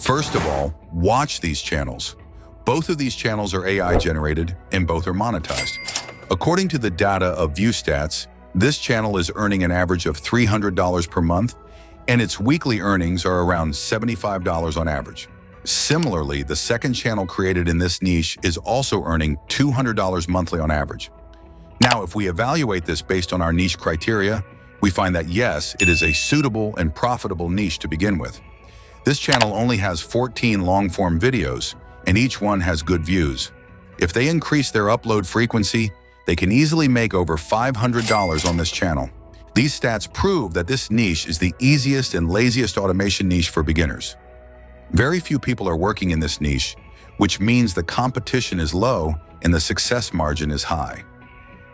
First of all, watch these channels. Both of these channels are AI generated and both are monetized. According to the data of ViewStats, this channel is earning an average of $300 per month, and its weekly earnings are around $75 on average. Similarly, the second channel created in this niche is also earning $200 monthly on average. Now, if we evaluate this based on our niche criteria, we find that yes, it is a suitable and profitable niche to begin with. This channel only has 14 long-form videos, and each one has good views. If they increase their upload frequency, they can easily make over $500 on this channel. These stats prove that this niche is the easiest and laziest automation niche for beginners. Very few people are working in this niche, which means the competition is low and the success margin is high.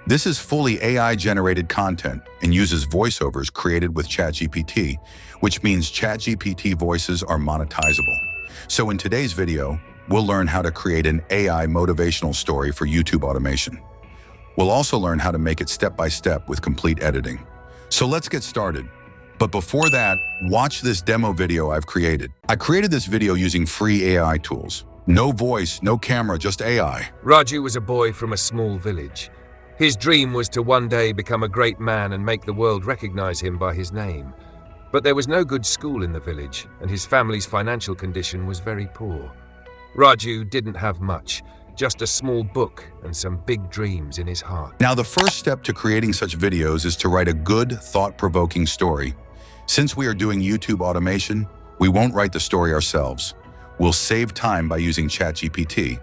This is fully AI-generated content and uses voiceovers created with ChatGPT, which means ChatGPT voices are monetizable. So in today's video, we'll learn how to create an AI motivational story for YouTube automation. We'll also learn how to make it step-by-step with complete editing. So let's get started. But before that, watch this demo video I've created. I created this video using free AI tools. No voice, no camera, just AI. Raju was a boy from a small village. His dream was to one day become a great man and make the world recognize him by his name. But there was no good school in the village, and his family's financial condition was very poor. Raju didn't have much, just a small book and some big dreams in his heart. Now, the first step to creating such videos is to write a good, thought-provoking story. Since we are doing YouTube automation, we won't write the story ourselves. We'll save time by using ChatGPT.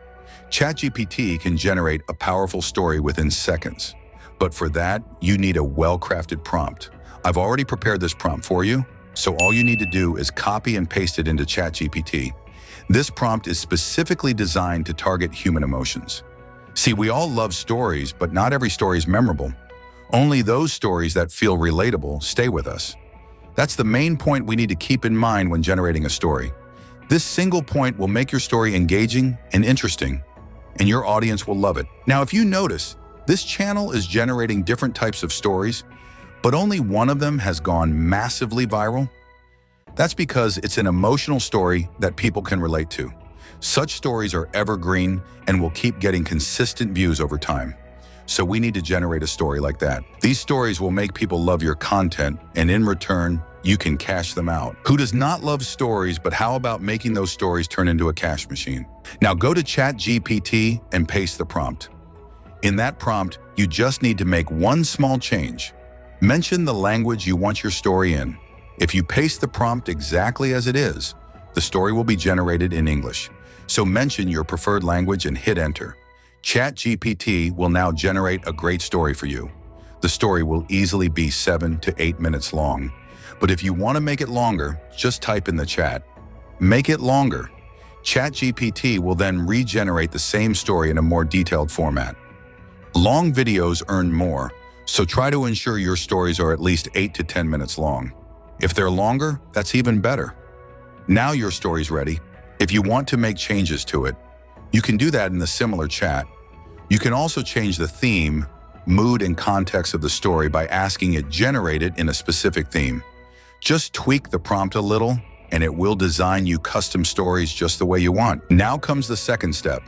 ChatGPT can generate a powerful story within seconds. But for that, you need a well-crafted prompt. I've already prepared this prompt for you, so all you need to do is copy and paste it into ChatGPT. This prompt is specifically designed to target human emotions. See, we all love stories, but not every story is memorable. Only those stories that feel relatable stay with us. That's the main point we need to keep in mind when generating a story. This single point will make your story engaging and interesting, and your audience will love it. Now, if you notice, this channel is generating different types of stories, but only one of them has gone massively viral. That's because it's an emotional story that people can relate to. Such stories are evergreen and will keep getting consistent views over time. So we need to generate a story like that. These stories will make people love your content, and in return, you can cash them out. Who does not love stories, but how about making those stories turn into a cash machine? Now go to ChatGPT and paste the prompt. In that prompt, you just need to make one small change. Mention the language you want your story in. If you paste the prompt exactly as it is, the story will be generated in English. So mention your preferred language and hit enter. ChatGPT will now generate a great story for you. The story will easily be 7 to 8 minutes long. But if you want to make it longer, just type in the chat, "Make it longer." ChatGPT will then regenerate the same story in a more detailed format. Long videos earn more, so try to ensure your stories are at least 8 to 10 minutes long. If they're longer, that's even better. Now your story's ready. If you want to make changes to it, you can do that in the similar chat. You can also change the theme, mood, and context of the story by asking it generate it in a specific theme. Just tweak the prompt a little, and it will design you custom stories just the way you want. Now comes the second step,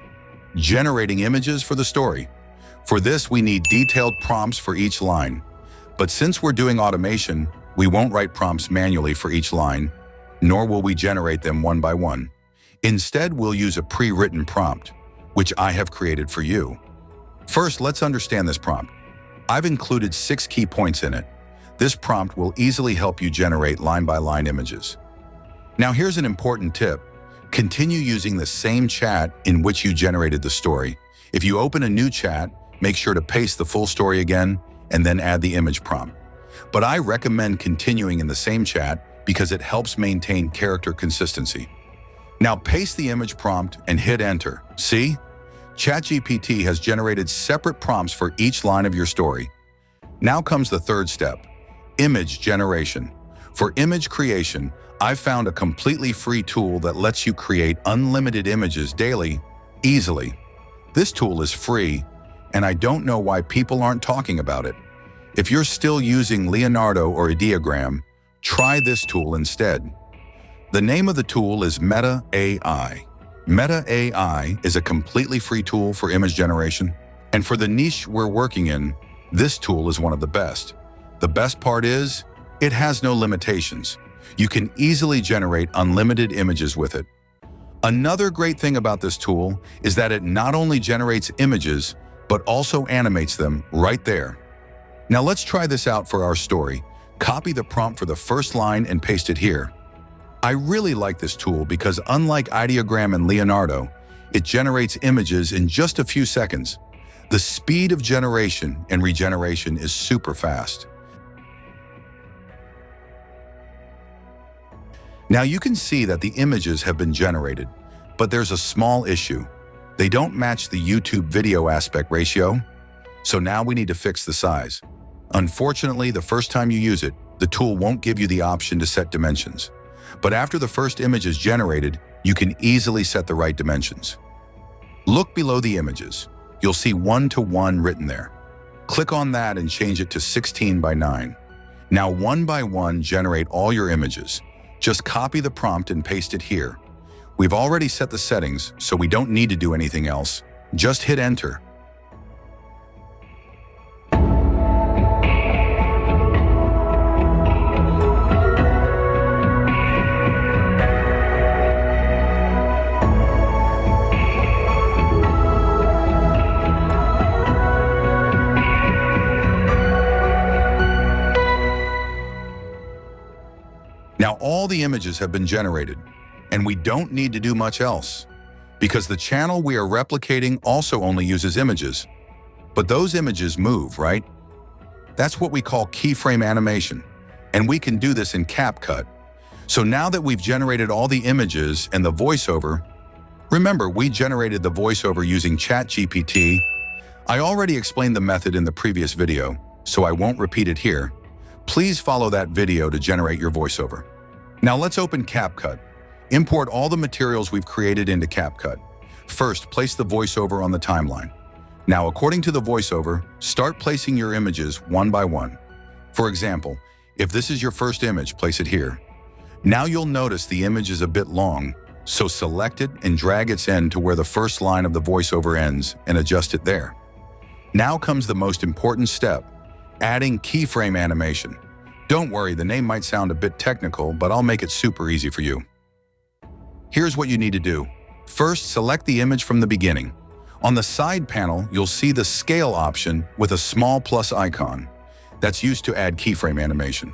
generating images for the story. For this, we need detailed prompts for each line. But since we're doing automation, we won't write prompts manually for each line, nor will we generate them one by one. Instead, we'll use a pre-written prompt, which I have created for you. First, let's understand this prompt. I've included 6 key points in it. This prompt will easily help you generate line-by-line images. Now, here's an important tip. Continue using the same chat in which you generated the story. If you open a new chat, make sure to paste the full story again and then add the image prompt. But I recommend continuing in the same chat because it helps maintain character consistency. Now paste the image prompt and hit enter. See? ChatGPT has generated separate prompts for each line of your story. Now comes the third step, image generation. For image creation, I've found a completely free tool that lets you create unlimited images daily, easily. This tool is free, and I don't know why people aren't talking about it. If you're still using Leonardo or Ideogram, try this tool instead. The name of the tool is Meta AI. Meta AI is a completely free tool for image generation, and for the niche we're working in, this tool is one of the best. The best part is, it has no limitations. You can easily generate unlimited images with it. Another great thing about this tool is that it not only generates images, but also animates them right there. Now let's try this out for our story. Copy the prompt for the first line and paste it here. I really like this tool because unlike Ideogram and Leonardo, it generates images in just a few seconds. The speed of generation and regeneration is super fast. Now you can see that the images have been generated, but there's a small issue. They don't match the YouTube video aspect ratio, so now we need to fix the size. Unfortunately, the first time you use it, the tool won't give you the option to set dimensions. But after the first image is generated, you can easily set the right dimensions. Look below the images. You'll see 1:1 written there. Click on that and change it to 16 by 9. Now 1 by 1 generate all your images. Just copy the prompt and paste it here. We've already set the settings, so we don't need to do anything else. Just hit enter. Now all the images have been generated, and we don't need to do much else, because the channel we are replicating also only uses images. But those images move, right? That's what we call keyframe animation, and we can do this in CapCut. So now that we've generated all the images and the voiceover, remember we generated the voiceover using ChatGPT. I already explained the method in the previous video, so I won't repeat it here. Please follow that video to generate your voiceover. Now let's open CapCut. Import all the materials we've created into CapCut. First, place the voiceover on the timeline. Now, according to the voiceover, start placing your images one by one. For example, if this is your first image, place it here. Now you'll notice the image is a bit long, so select it and drag its end to where the first line of the voiceover ends and adjust it there. Now comes the most important step, adding keyframe animation. Don't worry, the name might sound a bit technical, but I'll make it super easy for you. Here's what you need to do. First, select the image from the beginning. On the side panel, you'll see the scale option with a small plus icon. That's used to add keyframe animation.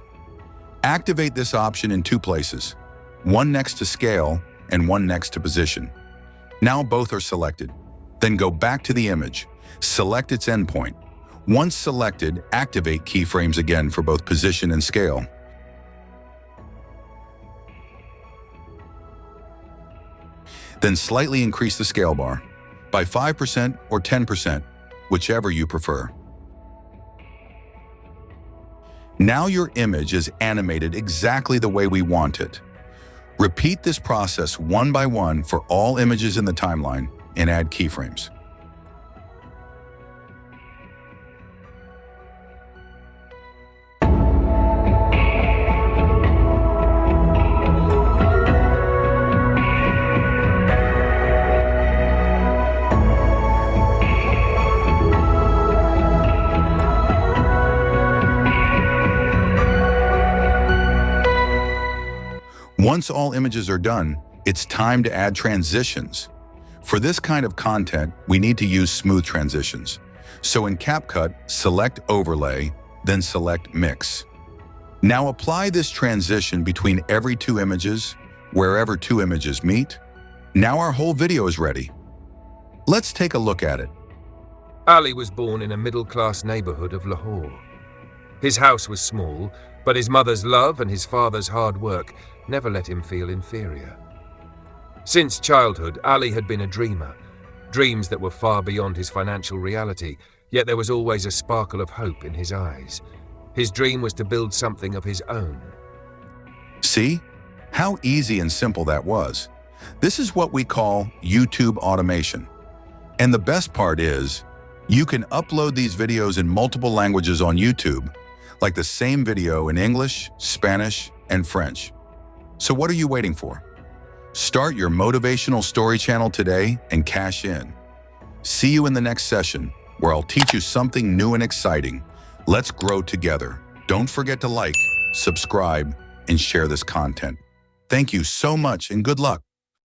Activate this option in two places, one next to scale and one next to position. Now both are selected. Then go back to the image. Select its endpoint. Once selected, activate keyframes again for both position and scale. Then slightly increase the scale bar by 5% or 10%, whichever you prefer. Now your image is animated exactly the way we want it. Repeat this process one by one for all images in the timeline and add keyframes. Once all images are done, it's time to add transitions. For this kind of content, we need to use smooth transitions. So in CapCut, select Overlay, then select Mix. Now apply this transition between every two images, wherever two images meet. Now our whole video is ready. Let's take a look at it. Ali was born in a middle-class neighborhood of Lahore. His house was small, but his mother's love and his father's hard work never let him feel inferior. Since childhood, Ali had been a dreamer, dreams that were far beyond his financial reality, yet there was always a sparkle of hope in his eyes. His dream was to build something of his own. See? How easy and simple that was. This is what we call YouTube automation. And the best part is, you can upload these videos in multiple languages on YouTube, like the same video in English, Spanish, and French. So what are you waiting for? Start your motivational story channel today and cash in. See you in the next session, where I'll teach you something new and exciting. Let's grow together. Don't forget to like, subscribe, and share this content. Thank you so much and good luck.